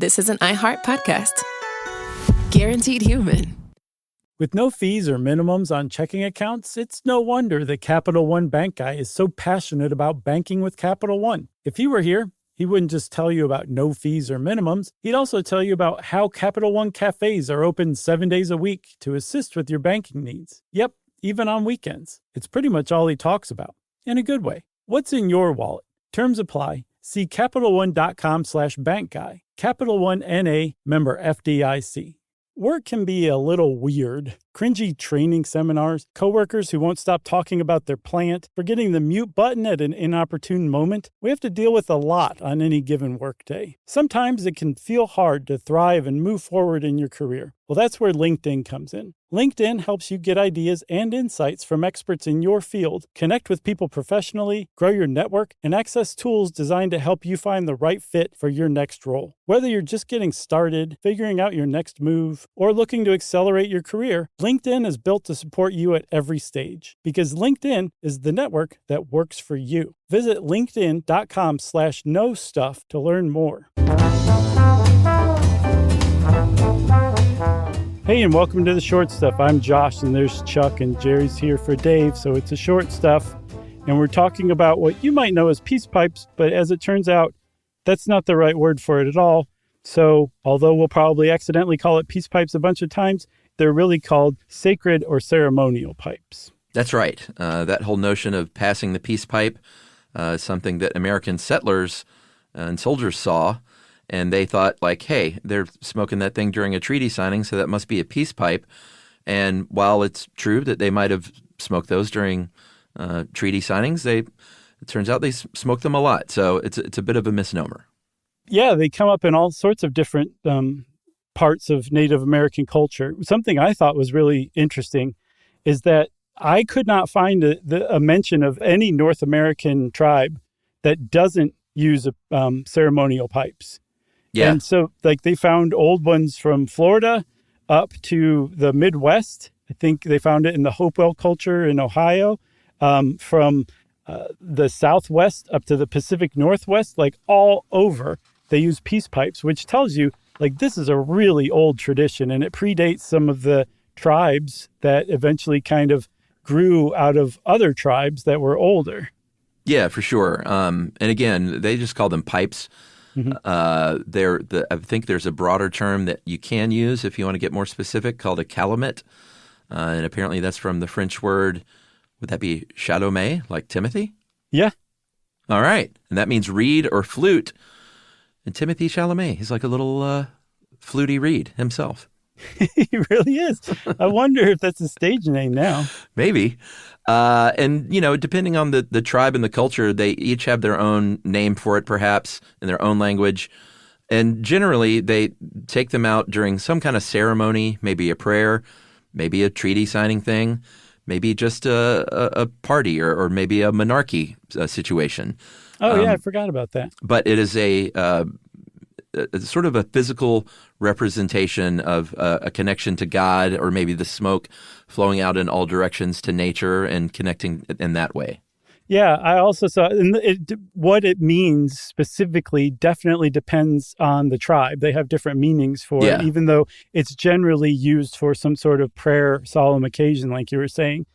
This is an iHeart podcast. Guaranteed human. With no fees or minimums on checking accounts, it's no wonder that Capital One Bank Guy is so passionate about banking with Capital One. If he were here, he wouldn't just tell you about no fees or minimums. He'd also tell you about how Capital One cafes are open 7 days a week to assist with your banking needs. Yep, even on weekends. It's pretty much all he talks about, in a good way. What's in your wallet? Terms apply. See CapitalOne.com/bankguy. Capital One N.A., member FDIC. Work can be a little weird. Cringy training seminars, coworkers who won't stop talking about their plant, forgetting the mute button at an inopportune moment. We have to deal with a lot on any given workday. Sometimes it can feel hard to thrive and move forward in your career. Well, that's where LinkedIn comes in. LinkedIn helps you get ideas and insights from experts in your field, connect with people professionally, grow your network, and access tools designed to help you find the right fit for your next role. Whether you're just getting started, figuring out your next move, or looking to accelerate your career, LinkedIn is built to support you at every stage, because LinkedIn is the network that works for you. Visit linkedin.com/knowstuff to learn more. Hey, and welcome to the Short Stuff. I'm Josh, and there's Chuck, and Jerry's here for Dave, so it's a Short Stuff. And we're talking about what you might know as peace pipes, but as it turns out, that's not the right word for it at all. So, although we'll probably accidentally call it peace pipes a bunch of times, they're really called sacred or ceremonial pipes. That's right. That whole notion of passing the peace pipe is something that American settlers and soldiers saw. And they thought, like, hey, they're smoking that thing during a treaty signing, so that must be a peace pipe. And while it's true that they might have smoked those during treaty signings, it turns out they smoked them a lot. So it's a bit of a misnomer. Yeah, they come up in all sorts of different parts of Native American culture. Something I thought was really interesting is that I could not find a mention of any North American tribe that doesn't use ceremonial pipes. Yeah. And so, like, they found old ones from Florida up to the Midwest. I think they found it in the Hopewell culture in Ohio, from the Southwest up to the Pacific Northwest, like all over. They use peace pipes, which tells you, like, this is a really old tradition, and it predates some of the tribes that eventually kind of grew out of other tribes that were older. Yeah, for sure. And again, they just call them pipes. Mm-hmm. I think there's a broader term that you can use if you want to get more specific called a calumet. And apparently that's from the French word, would that be chalumet, like Timothy? Yeah. All right. And that means reed or flute. And Timothy Chalamet, he's like a little fluty reed himself. He really is. I wonder if that's a stage name now. Maybe. And, you know, depending on the tribe and the culture, they each have their own name for it, perhaps, in their own language. And generally, they take them out during some kind of ceremony, maybe a prayer, maybe a treaty signing thing, maybe just a party or maybe a monarchy situation. Oh, yeah, I forgot about that. But it is a sort of a physical representation of a connection to God, or maybe the smoke flowing out in all directions to nature and connecting in that way. Yeah, I also saw what it means specifically definitely depends on the tribe. They have different meanings for it, even though it's generally used for some sort of prayer, solemn occasion, like you were saying.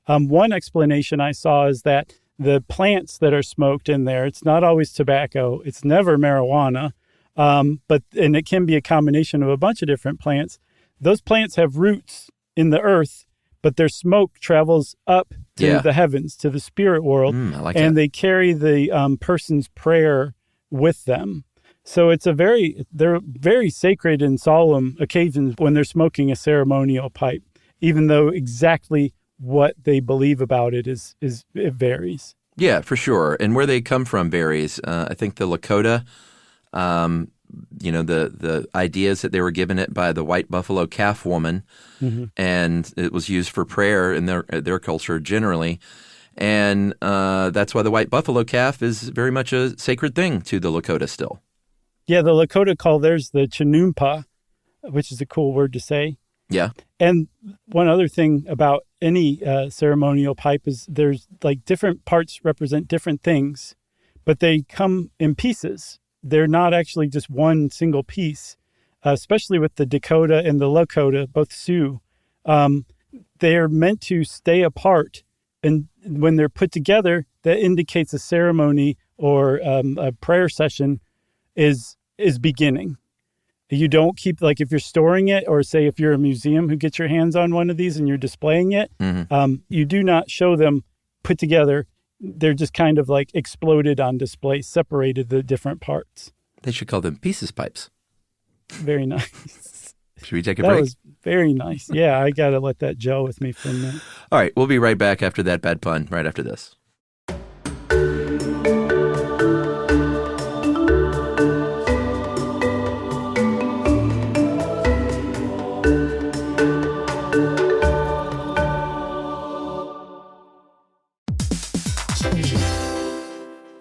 One explanation I saw is that the plants that are smoked in there, it's not always tobacco, it's never marijuana, but it can be a combination of a bunch of different plants. Those plants have roots in the earth, but their smoke travels up to the heavens, to the spirit world, and they carry the person's prayer with them. So they're very sacred and solemn occasions when they're smoking a ceremonial pipe, even though exactly what they believe about it it varies. Yeah, for sure. And where they come from varies. I think the Lakota, the ideas that they were given it by the white buffalo calf woman, and it was used for prayer in their culture generally. And that's why the white buffalo calf is very much a sacred thing to the Lakota still. Yeah, the Lakota call theirs the Chinunpa, which is a cool word to say. Yeah. And one other thing about any ceremonial pipe is there's like different parts represent different things, but they come in pieces. they're not actually just one single piece, especially with the Dakota and the Lakota, both Sioux. They're meant to stay apart. And when they're put together, that indicates a ceremony or a prayer session is beginning. You don't keep, like if you're storing it, or say if you're a museum who gets your hands on one of these and you're displaying it, you do not show them put together. They're just kind of like exploded on display, separated the different parts. They should call them pieces pipes. Very nice. Should we take a break? That was very nice. Yeah, I got to let that gel with me for a minute. All right, we'll be right back after that bad pun, right after this.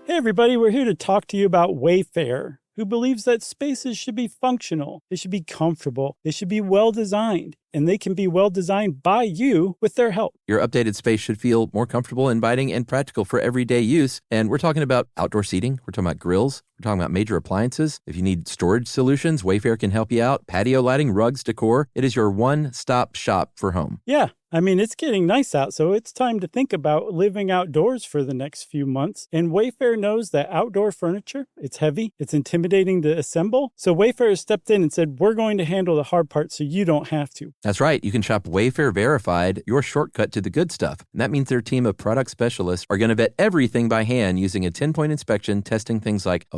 Hey everybody, we're here to talk to you about Wayfair, who believes that spaces should be functional, they should be comfortable, they should be well-designed, and they can be well-designed by you with their help. Your updated space should feel more comfortable, inviting, and practical for everyday use. And we're talking about outdoor seating. We're talking about grills. We're talking about major appliances. If you need storage solutions, Wayfair can help you out. Patio lighting, rugs, decor. It is your one-stop shop for home. Yeah, I mean, it's getting nice out, so it's time to think about living outdoors for the next few months. And Wayfair knows that outdoor furniture, it's heavy, it's intimidating to assemble. So Wayfair has stepped in and said, we're going to handle the hard part so you don't have to. That's right. You can shop Wayfair Verified, your shortcut to the good stuff. And that means their team of product specialists are going to vet everything by hand using a 10-point inspection, testing things like,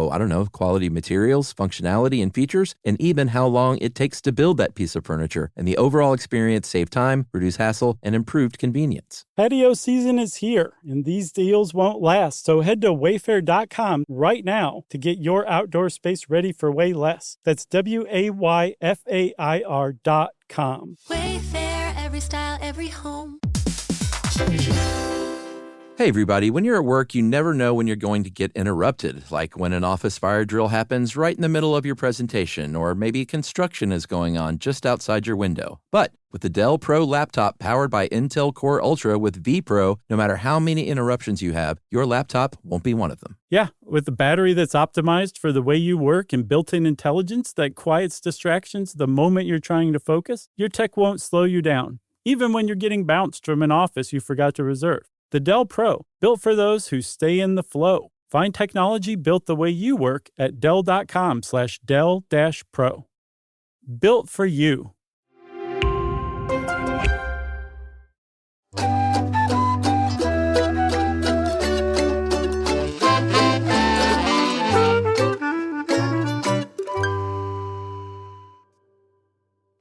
quality materials, functionality, and features, and even how long it takes to build that piece of furniture. And the overall experience save time, reduce hassle, and improved convenience. Patio season is here, and these deals won't last. So head to wayfair.com right now to get your outdoor space ready for way less. That's WAYFAIR.com. Wayfair, every style, every home. Hey everybody, when you're at work, you never know when you're going to get interrupted, like when an office fire drill happens right in the middle of your presentation, or maybe construction is going on just outside your window. But with the Dell Pro laptop powered by Intel Core Ultra with vPro, no matter how many interruptions you have, your laptop won't be one of them. Yeah, with a battery that's optimized for the way you work and built-in intelligence that quiets distractions the moment you're trying to focus, your tech won't slow you down, even when you're getting bounced from an office you forgot to reserve. The Dell Pro, built for those who stay in the flow. Find technology built the way you work at Dell.com/Dell-Pro. Built for you.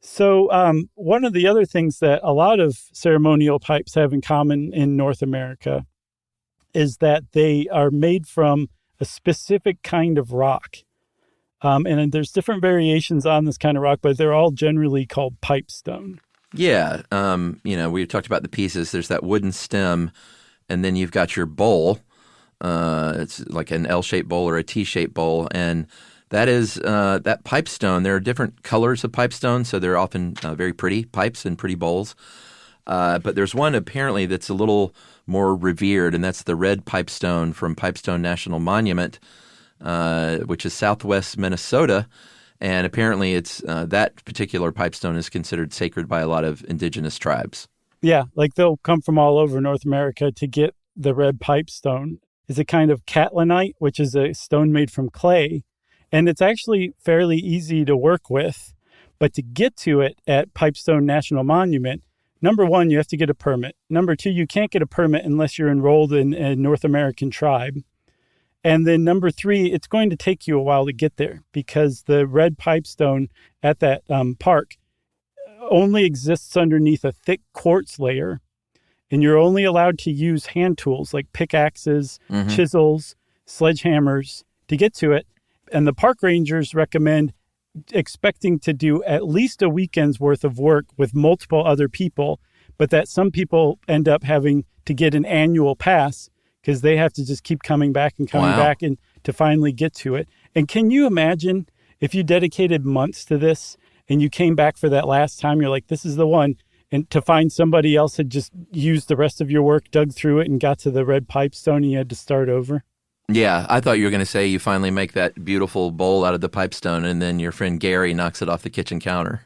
So one of the other things that a lot of ceremonial pipes have in common in North America is that they are made from a specific kind of rock. And there's different variations on this kind of rock, but they're all generally called pipestone. Yeah. We talked about the pieces. There's that wooden stem, and then you've got your bowl. It's like an L-shaped bowl or a T-shaped bowl. And that is that pipestone. There are different colors of pipestone, so they're often very pretty pipes and pretty bowls. But there's one apparently that's a little more revered, and that's the red pipestone from Pipestone National Monument, which is southwest Minnesota. And apparently it's that particular pipestone is considered sacred by a lot of indigenous tribes. Yeah, like they'll come from all over North America to get the red pipestone. It's a kind of catlinite, which is a stone made from clay. And it's actually fairly easy to work with. But to get to it at Pipestone National Monument, number one, you have to get a permit. Number two, you can't get a permit unless you're enrolled in a North American tribe. And then number three, it's going to take you a while to get there because the red pipestone at that park only exists underneath a thick quartz layer. And you're only allowed to use hand tools like pickaxes, chisels, sledgehammers to get to it. And the park rangers recommend expecting to do at least a weekend's worth of work with multiple other people, but that some people end up having to get an annual pass because they have to just keep coming back and coming back and to finally get to it. And can you imagine if you dedicated months to this and you came back for that last time, you're like, this is the one, and to find somebody else had just used the rest of your work, dug through it, and got to the red pipestone and you had to start over? Yeah, I thought you were going to say you finally make that beautiful bowl out of the pipestone and then your friend Gary knocks it off the kitchen counter.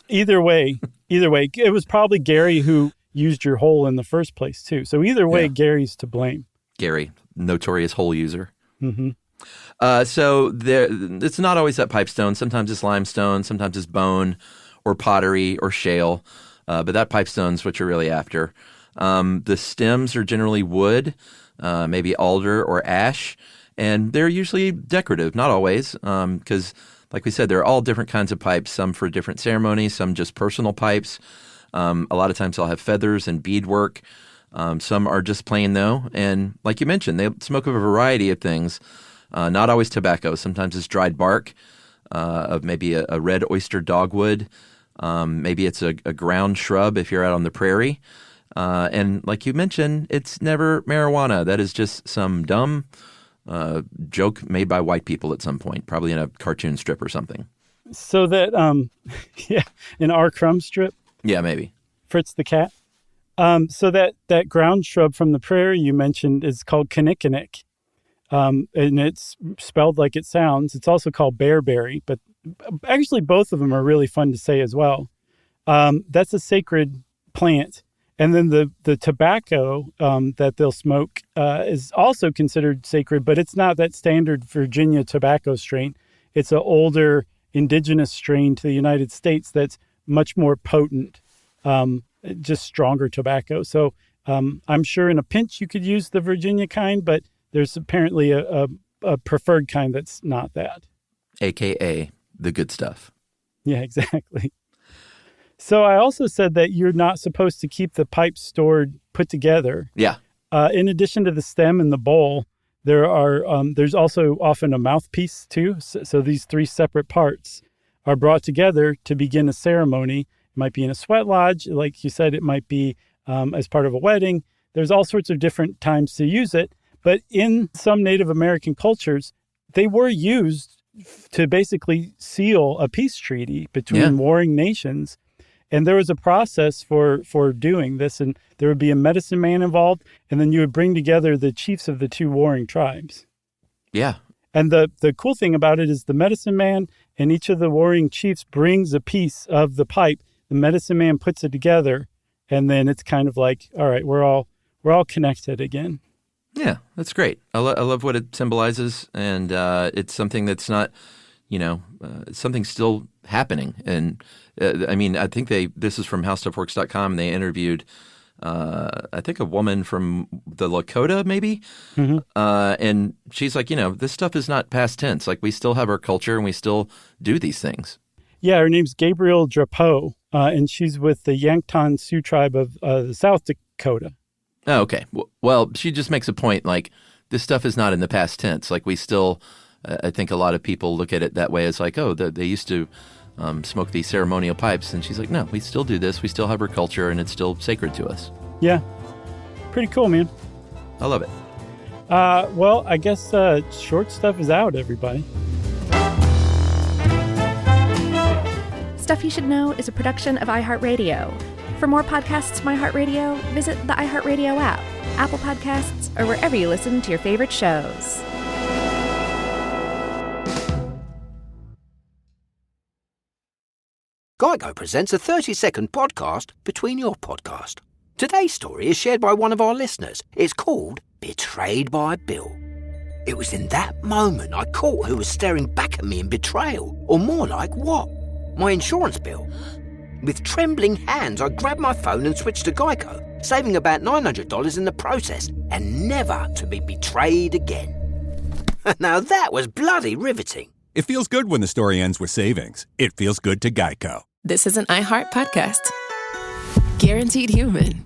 Either way, it was probably Gary who used your hole in the first place too. So either way, Gary's to blame. Gary, notorious hole user. Mm-hmm. So it's not always that pipestone. Sometimes it's limestone, sometimes it's bone or pottery or shale. But that pipestone's what you're really after. The stems are generally wood, maybe alder or ash, and they're usually decorative, not always, because like we said, there are all different kinds of pipes, some for different ceremonies, some just personal pipes. A lot of times they'll have feathers and beadwork. Some are just plain, though. And like you mentioned, they smoke of a variety of things, not always tobacco. Sometimes it's dried bark of maybe a red oyster dogwood. Maybe it's a ground shrub if you're out on the prairie. And like you mentioned, it's never marijuana. That is just some dumb joke made by white people at some point, probably in a cartoon strip or something. So that, in R. Crumb strip? Yeah, maybe. Fritz the Cat. So that ground shrub from the prairie you mentioned is called kinnikinnick. And it's spelled like it sounds. It's also called bearberry, but actually both of them are really fun to say as well. That's a sacred plant. And then the tobacco that they'll smoke is also considered sacred, but it's not that standard Virginia tobacco strain. It's an older indigenous strain to the United States that's much more potent, just stronger tobacco. So I'm sure in a pinch you could use the Virginia kind, but there's apparently a preferred kind that's not that. AKA the good stuff. Yeah, exactly. So I also said that you're not supposed to keep the pipes put together. Yeah. In addition to the stem and the bowl, there's also often a mouthpiece too. So these three separate parts are brought together to begin a ceremony. It might be in a sweat lodge. Like you said, it might be as part of a wedding. There's all sorts of different times to use it. But in some Native American cultures, they were used to basically seal a peace treaty between warring nations. And there was a process for doing this, and there would be a medicine man involved, and then you would bring together the chiefs of the two warring tribes. Yeah. And the cool thing about it is the medicine man and each of the warring chiefs brings a piece of the pipe. The medicine man puts it together, and then it's kind of like, all right, we're all connected again. Yeah, that's great. I love what it symbolizes, and it's something that's not, it's something still happening. And I think this is from HowStuffWorks.com, and they interviewed, I think, a woman from the Lakota, maybe. Mm-hmm. And she's like, this stuff is not past tense. Like, we still have our culture, and we still do these things. Yeah, her name's Gabrielle Drapeau, and she's with the Yankton Sioux tribe of the South Dakota. Oh, okay. Well, she just makes a point, like, this stuff is not in the past tense. Like, we still, I think a lot of people look at it that way as like, oh, they used to smoke these ceremonial pipes. And she's like, no, we still do this. We still have our culture, and it's still sacred to us. Yeah. Pretty cool, man. I love it. Well, I guess short stuff is out, everybody. Stuff You Should Know is a production of iHeartRadio. For more podcasts from iHeartRadio, visit the iHeartRadio app, Apple Podcasts, or wherever you listen to your favorite shows. Geico presents a 30-second podcast between your podcast. Today's story is shared by one of our listeners. It's called Betrayed by Bill. It was in that moment I caught who was staring back at me in betrayal, or more like what? My insurance bill. With trembling hands, I grabbed my phone and switched to Geico, saving about $900 in the process, and never to be betrayed again. Now that was bloody riveting. It feels good when the story ends with savings. It feels good to Geico. This is an iHeart podcast. Guaranteed Human.